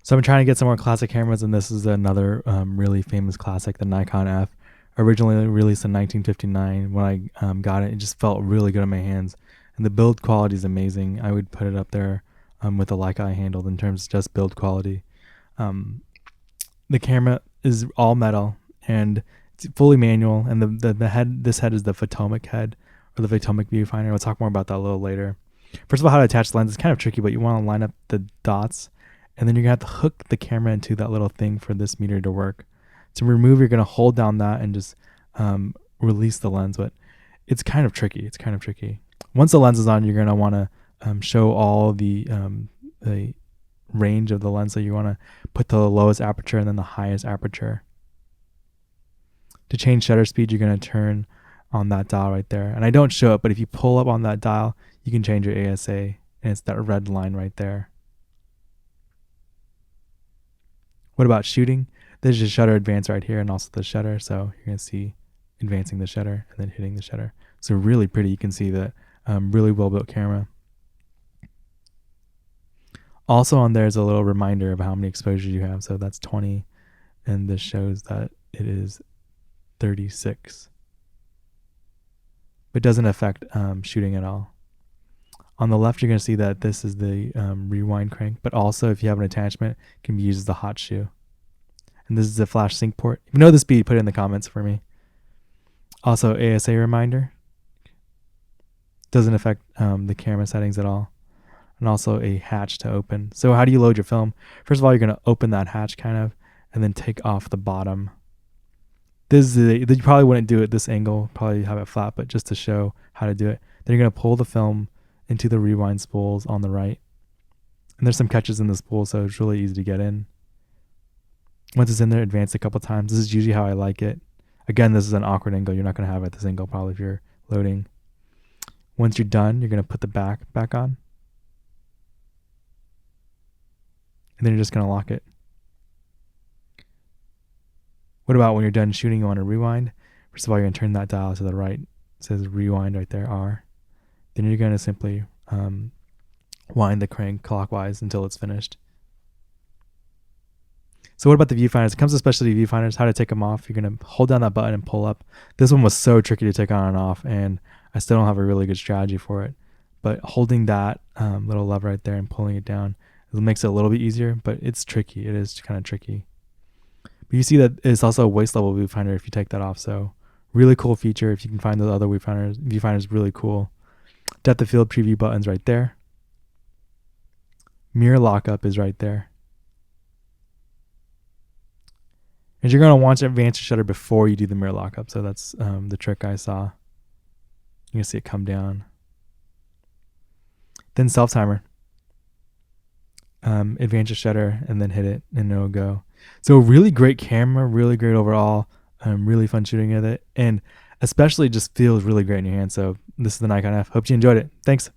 So I'm trying to get some more classic cameras, and this is another really famous classic, the Nikon F. Originally released in 1959. When I got it, it just felt really good in my hands, and the build quality is amazing. I would put it up there with the Leica I handled in terms of just build quality. Um, the camera is all metal and it's fully manual, and the head, this head is the photomic head or the photomic viewfinder. We'll talk more about that a little later. First of all, how to attach the lens is kind of tricky, but you want to line up the dots, and then you're gonna have to hook the camera into that little thing for this meter to work. To remove, you're gonna hold down that and just release the lens, but it's kind of tricky. It's kind of tricky. Once the lens is on, you're gonna want to show all the range of the lens. So you want to put the lowest aperture and then the highest aperture. To change shutter speed, you're going to turn on that dial right there. And I don't show it, but if you pull up on that dial, you can change your ASA, and it's that red line right there. What about shooting? There's your shutter advance right here and also the shutter. So you're going to see advancing the shutter and then hitting the shutter. So really pretty. You can see that really well built camera. Also on there is a little reminder of how many exposures you have. So that's 20, and this shows that it is 36. But doesn't affect shooting at all. On the left, you're going to see that this is the rewind crank, but also if you have an attachment, it can be used as the hot shoe. And this is a flash sync port. If you know the speed, put it in the comments for me. Also, ASA reminder. Doesn't affect the camera settings at all. And also a hatch to open. So how do you load your film? First of all, you're going to open that hatch kind of, and then take off the bottom. This is you probably wouldn't do it this angle, probably have it flat, but just to show how to do it. Then you're going to pull the film into the rewind spools on the right. And there's some catches in the spool, so it's really easy to get in. Once it's in there, advance a couple times. This is usually how I like it. Again, this is an awkward angle. You're not going to have it at this angle probably if you're loading. Once you're done, you're going to put the back on. And then you're just going to lock it. What about when you're done shooting, you want to rewind? First of all, you're going to turn that dial to the right. It says rewind right there, R. Then you're going to simply wind the crank clockwise until it's finished. So what about the viewfinders? It comes with specialty viewfinders. How to take them off. You're going to hold down that button and pull up. This one was so tricky to take on and off, and I still don't have a really good strategy for it. But holding that little lever right there and pulling it down, it makes it a little bit easier, but it's tricky. It is kind of tricky. But you see that it's also a waist level viewfinder if you take that off. So really cool feature. If you can find those other viewfinders really cool. Depth of field preview buttons right there. Mirror lockup is right there. And you're going to want to advance your shutter before you do the mirror lockup. So that's the trick I saw. You're going to see it come down. Then self timer. Advance your shutter and then hit it and it'll go. So really great camera, really great overall. Really fun shooting with it, and especially just feels really great in your hand. So this is the Nikon F. Hope you enjoyed it. Thanks.